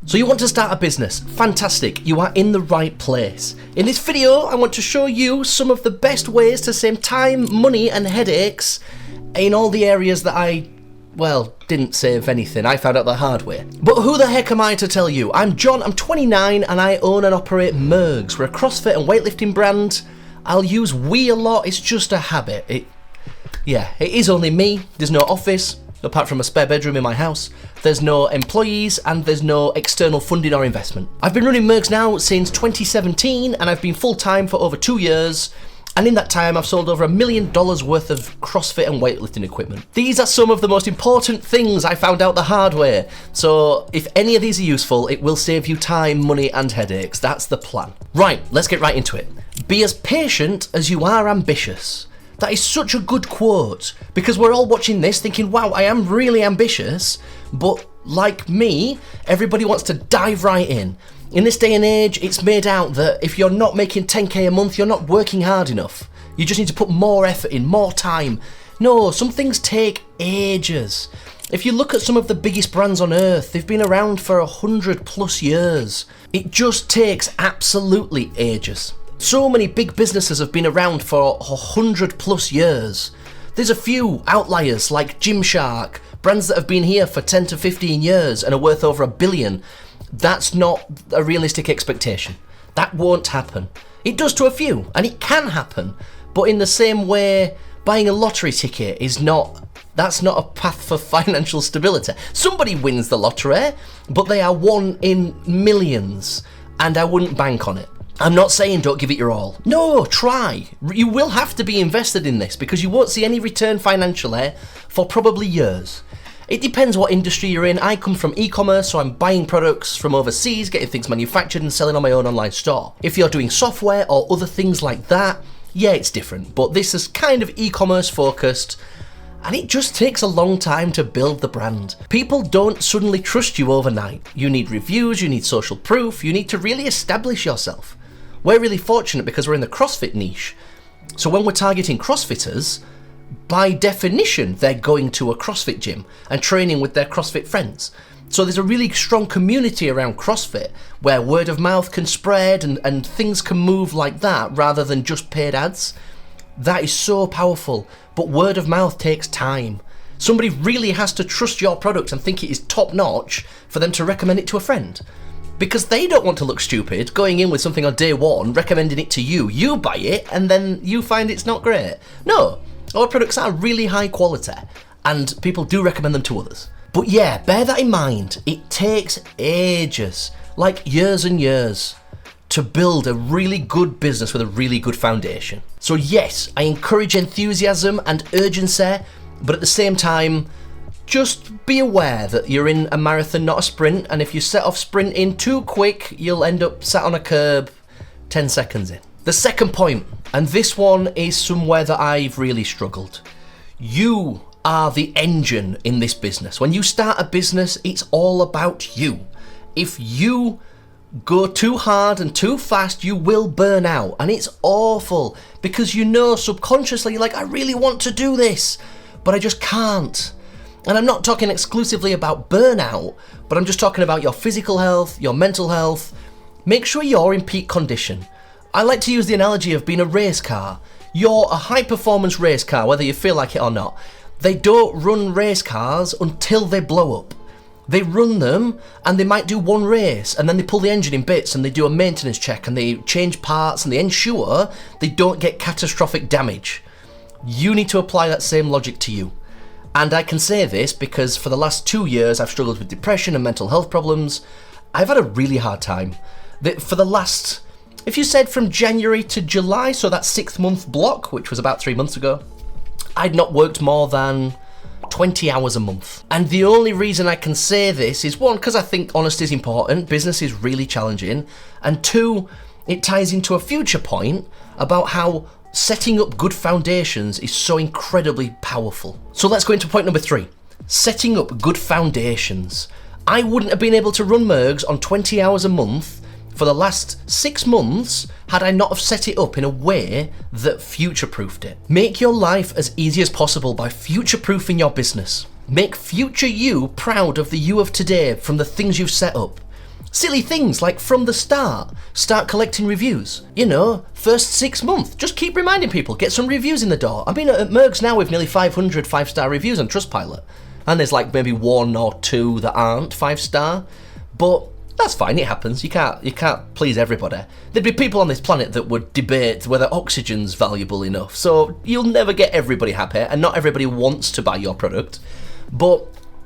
So you want to start a business? Fantastic, you are in the right place. In this video, I want to show you some of the best ways to save time, money and headaches in all the areas that I didn't save anything. I found out the hard way. But who the heck am I to tell you? I'm John, I'm 29 and I own and operate Mergs. We're a CrossFit and weightlifting brand. I'll use we a lot, it's just a habit. It is only me, there's no office. Apart from a spare bedroom in my house, there's no employees and there's no external funding or investment. I've been running Mergs now since 2017 and I've been full-time for over 2 years, and in that time I've sold over $1 million worth of CrossFit and weightlifting equipment. These are some of the most important things I found out the hard way, so if any of these are useful, it will save you time, money and headaches. That's the plan. Right, let's get right into it. Be as patient as you are ambitious. That is such a good quote, because we're all watching this thinking, wow, I am really ambitious, but like me, everybody wants to dive right in. In this day and age, it's made out that if you're not making 10k a month, you're not working hard enough. You just need to put more effort in, more time. No, some things take ages. If you look at some of the biggest brands on earth, they've been around for 100+ years. It just takes absolutely ages. So many big businesses have been around for 100+ years. There's a few outliers like Gymshark, brands that have been here for 10 to 15 years and are worth over $1 billion. That's not a realistic expectation. That won't happen. It does to a few, and it can happen, but in the same way, buying a lottery ticket that's not a path for financial stability. Somebody wins the lottery, but they are one in millions, and I wouldn't bank on it. I'm not saying don't give it your all. No, try. You will have to be invested in this because you won't see any return financially for probably years. It depends what industry you're in. I come from e-commerce, so I'm buying products from overseas, getting things manufactured and selling on my own online store. If you're doing software or other things like that, yeah, it's different. But this is kind of e-commerce focused, and it just takes a long time to build the brand. People don't suddenly trust you overnight. You need reviews, you need social proof, you need to really establish yourself. We're really fortunate because we're in the CrossFit niche. So when we're targeting CrossFitters, by definition, they're going to a CrossFit gym and training with their CrossFit friends. So there's a really strong community around CrossFit where word of mouth can spread and things can move like that rather than just paid ads. That is so powerful, but word of mouth takes time. Somebody really has to trust your product and think it is top notch for them to recommend it to a friend. Because they don't want to look stupid going in with something on day one, recommending it to you. You buy it and then you find it's not great. No, our products are really high quality and people do recommend them to others. But yeah, bear that in mind. It takes ages, like years and years, to build a really good business with a really good foundation. So yes, I encourage enthusiasm and urgency, but at the same time, just be aware that you're in a marathon, not a sprint, and if you set off sprinting too quick, you'll end up sat on a curb 10 seconds in. The second point, and this one is somewhere that I've really struggled. You are the engine in this business. When you start a business, it's all about you. If you go too hard and too fast, you will burn out, and it's awful because you know subconsciously, you're like, I really want to do this, but I just can't. And I'm not talking exclusively about burnout, but I'm just talking about your physical health, your mental health. Make sure you're in peak condition. I like to use the analogy of being a race car. You're a high-performance race car, whether you feel like it or not. They don't run race cars until they blow up. They run them and they might do one race and then they pull the engine in bits and they do a maintenance check and they change parts and they ensure they don't get catastrophic damage. You need to apply that same logic to you. And I can say this because for the last 2 years I've struggled with depression and mental health problems. I've had a really hard time. For the last, if you said from January to July, so that 6-month block, which was about 3 months ago, I'd not worked more than 20 hours a month. And the only reason I can say this is, one, because I think honesty is important, business is really challenging, and two, it ties into a future point about how setting up good foundations is so incredibly powerful. So let's go into point number 3. Setting up good foundations. I wouldn't have been able to run Mergs on 20 hours a month for the last 6 months had I not have set it up in a way that future-proofed it. Make your life as easy as possible by future-proofing your business. Make future you proud of the you of today from the things you've set up. Silly things like from the start collecting reviews. You know, first 6 months, just keep reminding people, get some reviews in the door. I've been at Mergs now with nearly 500 5-star reviews on Trustpilot. And there's like maybe 1 or 2 that aren't 5-star. But that's fine, it happens. You can't please everybody. There'd be people on this planet that would debate whether oxygen's valuable enough. So you'll never get everybody happy, and not everybody wants to buy your product. But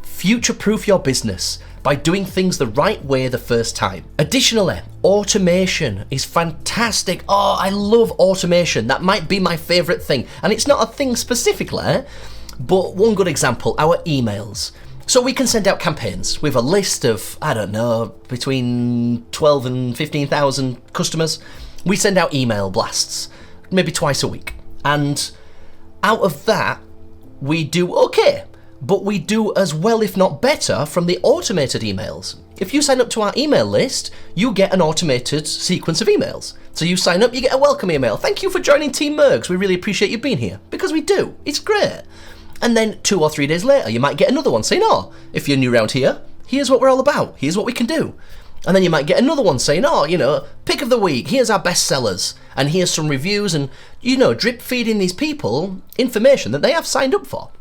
future-proof your business by doing things the right way the first time. Additionally, automation is fantastic. Oh, I love automation. That might be my favourite thing. And it's not a thing specifically, but one good example, our emails. So we can send out campaigns with a list of, I don't know, between 12 and 15,000 customers. We send out email blasts, maybe twice a week. And out of that, we do okay. But we do as well, if not better, from the automated emails. If you sign up to our email list, you get an automated sequence of emails. So you sign up, you get a welcome email. Thank you for joining Team Mergs. We really appreciate you being here. Because we do. It's great. And then 2 or 3 days later, you might get another one saying, oh, if you're new around here, here's what we're all about. Here's what we can do. And then you might get another one saying, oh, you know, pick of the week, here's our best sellers. And here's some reviews and, you know, drip feeding these people information that they have signed up for.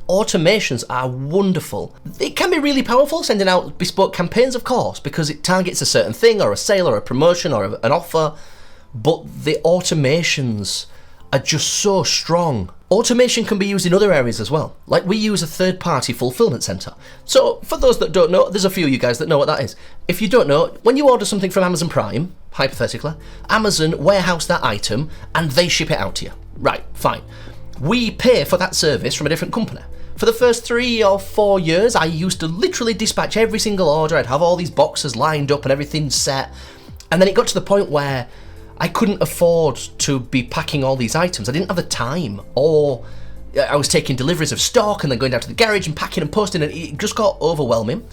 Automations are wonderful. It can be really powerful, sending out bespoke campaigns, of course, because it targets a certain thing or a sale or a promotion or an offer. But the automations are just so strong. Automation can be used in other areas as well. Like we use a third-party fulfillment center. So for those that don't know, there's a few of you guys that know what that is. If you don't know, when you order something from Amazon Prime, hypothetically, Amazon warehouse that item and they ship it out to you. Right, fine. We pay for that service from a different company. For the first 3 or 4 years, I used to literally dispatch every single order. I'd have all these boxes lined up and everything set. And then it got to the point where I couldn't afford to be packing all these items. I didn't have the time, or I was taking deliveries of stock and then going down to the garage and packing and posting, and it just got overwhelming.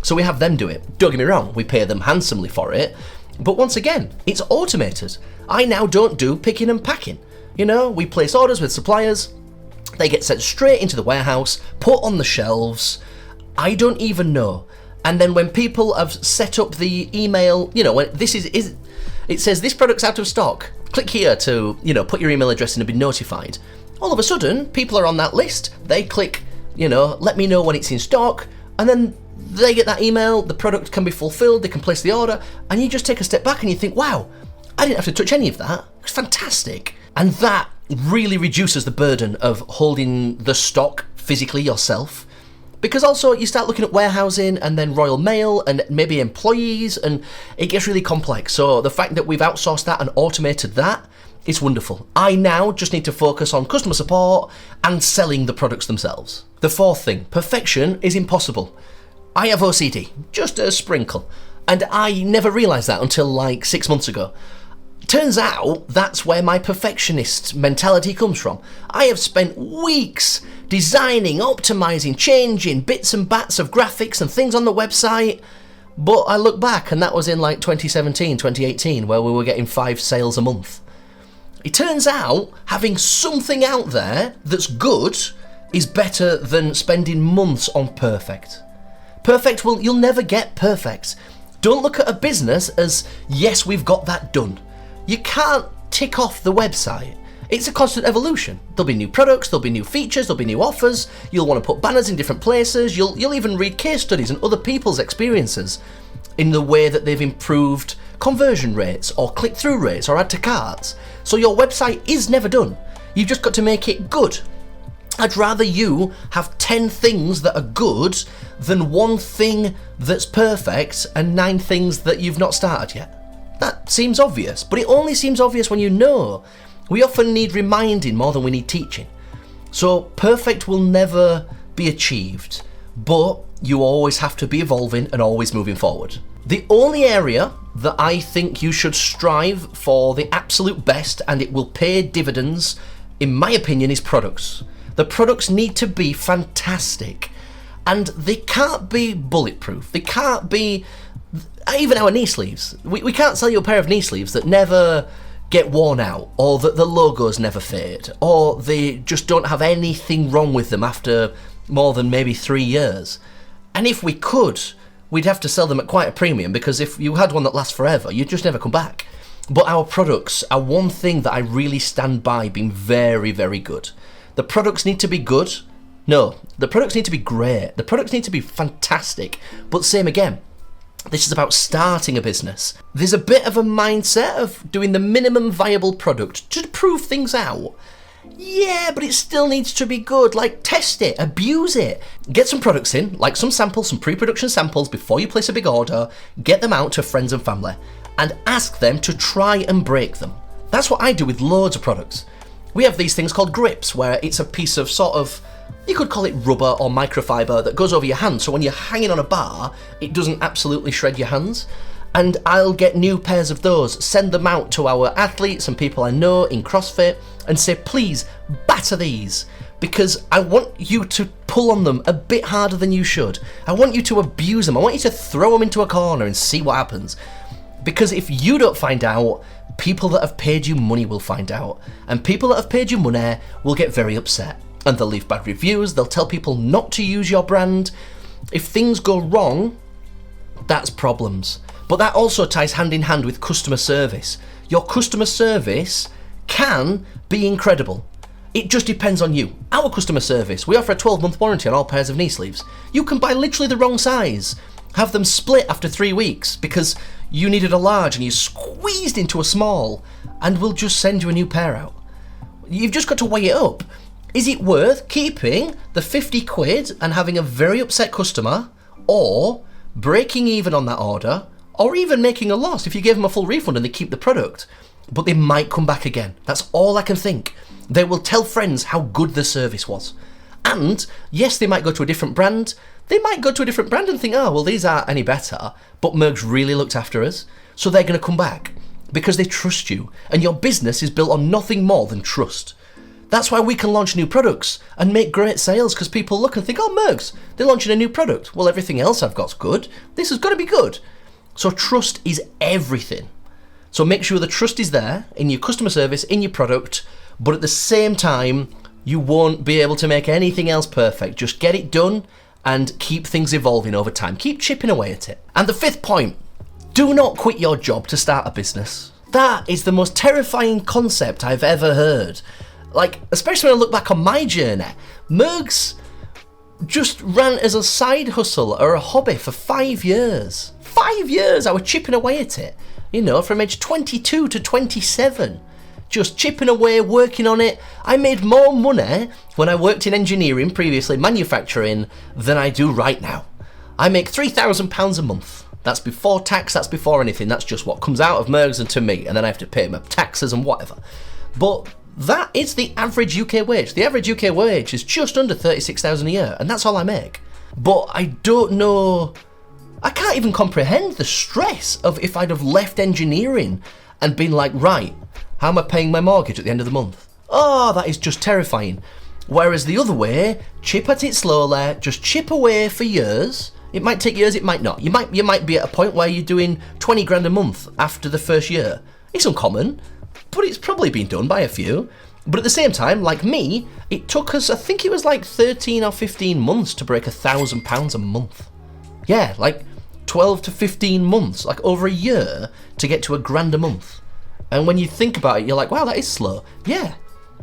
So we have them do it. Don't get me wrong, we pay them handsomely for it. But once again, it's automated. I now don't do picking and packing. You know, we place orders with suppliers. They get sent straight into the warehouse, put on the shelves. I don't even know. And then when people have set up the email, you know, when this is it says this product's out of stock. Click here to, you know, put your email address in and be notified. All of a sudden, people are on that list. They click, you know, let me know when it's in stock, and then they get that email. The product can be fulfilled. They can place the order, and you just take a step back and you think, wow, I didn't have to touch any of that. It's fantastic. And that really reduces the burden of holding the stock physically yourself. Because also you start looking at warehousing and then Royal Mail and maybe employees, and it gets really complex. So the fact that we've outsourced that and automated that is wonderful. I now just need to focus on customer support and selling the products themselves. The fourth thing, perfection is impossible. I have OCD, just a sprinkle. And I never realised that until like 6 months ago. Turns out that's where my perfectionist mentality comes from. I have spent weeks designing, optimizing, changing bits and bats of graphics and things on the website. But I look back and that was in like 2017, 2018, where we were getting 5 sales a month. It turns out having something out there that's good is better than spending months on perfect. Perfect, well, you'll never get perfect. Don't look at a business as, yes, we've got that done. You can't tick off the website. It's a constant evolution. There'll be new products, there'll be new features, there'll be new offers. You'll want to put banners in different places. You'll even read case studies and other people's experiences in the way that they've improved conversion rates or click-through rates or add to carts. So your website is never done. You've just got to make it good. I'd rather you have 10 things that are good than 1 thing that's perfect and 9 things that you've not started yet. That seems obvious, but it only seems obvious when you know. We often need reminding more than we need teaching. So perfect will never be achieved, but you always have to be evolving and always moving forward. The only area that I think you should strive for the absolute best, and it will pay dividends, in my opinion, is products. The products need to be fantastic, and they can't be bulletproof. They can't be... Even our knee sleeves. We can't sell you a pair of knee sleeves that never get worn out, or that the logos never fade, or they just don't have anything wrong with them after more than maybe 3 years. And if we could, we'd have to sell them at quite a premium, because if you had one that lasts forever, you'd just never come back. But our products are one thing that I really stand by being very, very good. The products need to be good. No, the products need to be great. The products need to be fantastic. But same again, this is about starting a business. There's a bit of a mindset of doing the minimum viable product to prove things out. Yeah, but it still needs to be good. Like, test it, abuse it. Get some products in, like some samples, some pre-production samples before you place a big order. Get them out to friends and family and ask them to try and break them. That's what I do with loads of products. We have these things called grips, where it's a piece of sort of, you could call it rubber or microfiber, that goes over your hand, so when you're hanging on a bar, it doesn't absolutely shred your hands. And I'll get new pairs of those, send them out to our athletes and people I know in CrossFit, and say, please batter these, because I want you to pull on them a bit harder than you should. I want you to abuse them. I want you to throw them into a corner and see what happens. Because if you don't find out, people that have paid you money will find out. And people that have paid you money will get very upset. And they'll leave bad reviews, they'll tell people not to use your brand. If things go wrong, that's problems. But that also ties hand in hand with customer service. Your customer service can be incredible. It just depends on you. Our customer service, we offer a 12-month warranty on all pairs of knee sleeves. You can buy literally the wrong size, have them split after 3 weeks because you needed a large and you squeezed into a small, and we'll just send you a new pair out. You've just got to weigh it up. Is it worth keeping the 50 quid and having a very upset customer, or breaking even on that order, or even making a loss if you gave them a full refund and they keep the product? But they might come back again. That's all I can think. They will tell friends how good the service was. And yes, they might go to a different brand. They might go to a different brand and think, oh, well, these aren't any better, but Mergs really looked after us. So they're going to come back because they trust you. And your business is built on nothing more than trust. That's why we can launch new products and make great sales, because people look and think, oh, Mergs, they're launching a new product. Well, everything else I've got's good. This has got to be good. So trust is everything. So make sure the trust is there in your customer service, in your product, but at the same time, you won't be able to make anything else perfect. Just get it done and keep things evolving over time. Keep chipping away at it. And the 5th point, do not quit your job to start a business. That is the most terrifying concept I've ever heard. Like, especially when I look back on my journey, Mergs just ran as a side hustle or a hobby for 5 years. 5 years I was chipping away at it. You know, from age 22 to 27. Just chipping away, working on it. I made more money when I worked in engineering, previously manufacturing, than I do right now. I make £3,000 a month. That's before tax, that's before anything. That's just what comes out of Mergs and to me, and then I have to pay my taxes and whatever. But that is the average UK wage. The average UK wage is just under 36,000 a year, and that's all I make. But I don't know, I can't even comprehend the stress of if I'd have left engineering and been like, right, how am I paying my mortgage at the end of the month? Oh, that is just terrifying. Whereas the other way, chip at it slowly, just chip away for years. It might take years, it might not. You might be at a point where you're doing 20 grand a month after the first year. It's uncommon, but it's probably been done by a few. But at the same time, like me, it took us, I think it was like 13 or 15 months to break £1,000 a month. Yeah, like 12 to 15 months, like over a year to get to £1,000 a month. And when you think about it, you're like, wow, that is slow. Yeah,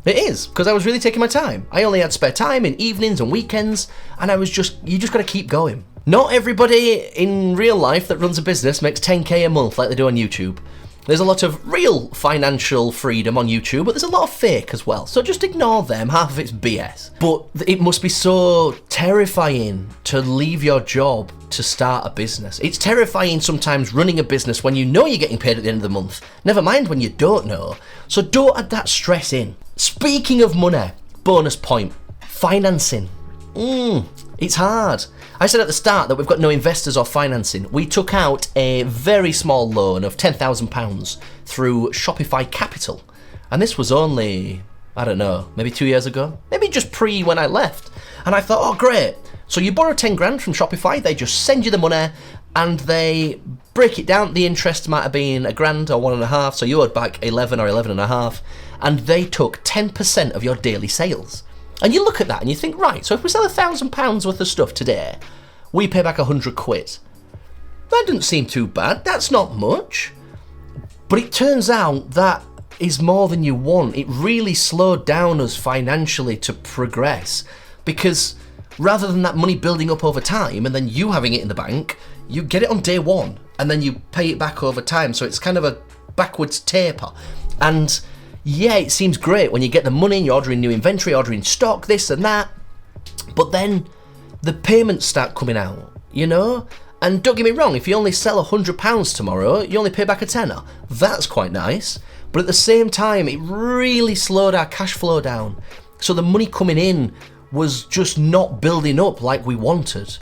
it is, because I was really taking my time. I only had spare time in evenings and weekends, and you just got to keep going. Not everybody in real life that runs a business makes 10k a month like they do on YouTube. There's a lot of real financial freedom on YouTube, but there's a lot of fake as well. So just ignore them, half of it's BS. But it must be so terrifying to leave your job to start a business. It's terrifying sometimes running a business when you know you're getting paid at the end of the month. Never mind when you don't know. So don't add that stress in. Speaking of money, bonus point, financing. It's hard. I said at the start that we've got no investors or financing. We took out a very small loan of £10,000 through Shopify Capital. And this was only, I don't know, maybe 2 years ago? Maybe just pre when I left. And I thought, oh great. So you borrow 10 grand from Shopify, they just send you the money and they break it down. The interest might have been £1,000 or £1,500, so you owed back 11 or 11.5, and they took 10% of your daily sales. And you look at that and you think, right, so if we sell £1,000 worth of stuff today, we pay back 100 quid. that doesn't seem too bad. That's not much. But it turns out that is more than you want. It really slowed down us financially to progress, because rather than that money building up over time and then you having it in the bank, you get it on day one and then you pay it back over time. So it's kind of a backwards taper. And yeah, it seems great when you get the money and you're ordering new inventory, ordering stock, this and that. But then the payments start coming out, you know? And don't get me wrong, if you only sell £100 tomorrow, you only pay back a tenner. That's quite nice. But at the same time, it really slowed our cash flow down. So the money coming in was just not building up like we wanted.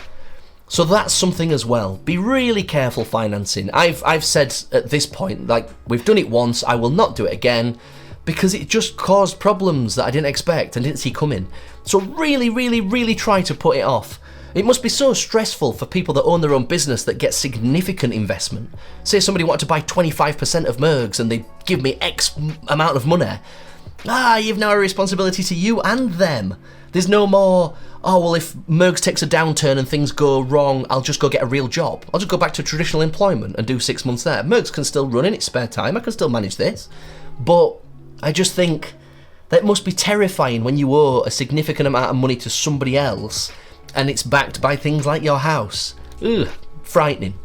So that's something as well. Be really careful financing. I've said at this point, like, we've done it once, I will not do it again, because it just caused problems that I didn't expect and didn't see coming. So really, really, really try to put it off. It must be so stressful for people that own their own business that get significant investment. Say somebody wanted to buy 25% of Mergs and they give me X amount of money. You've now a responsibility to you and them. There's no more, oh, well, if Mergs takes a downturn and things go wrong, I'll just go get a real job. I'll just go back to traditional employment and do 6 months there. Mergs can still run in its spare time. I can still manage this. But I just think that must be terrifying when you owe a significant amount of money to somebody else and it's backed by things like your house. Ugh, frightening.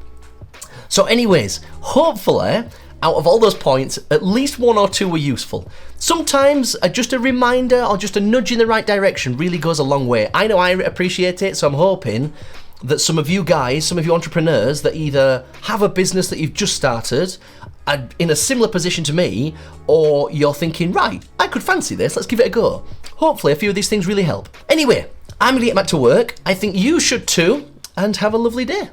So anyways, hopefully, out of all those points, at least one or two were useful. Sometimes just a reminder or just a nudge in the right direction really goes a long way. I know I appreciate it, so I'm hoping that some of you guys, some of you entrepreneurs that either have a business that you've just started in a similar position to me, or you're thinking, right, I could fancy this, let's give it a go. Hopefully a few of these things really help. Anyway, I'm going to get back to work. I think you should too, and have a lovely day.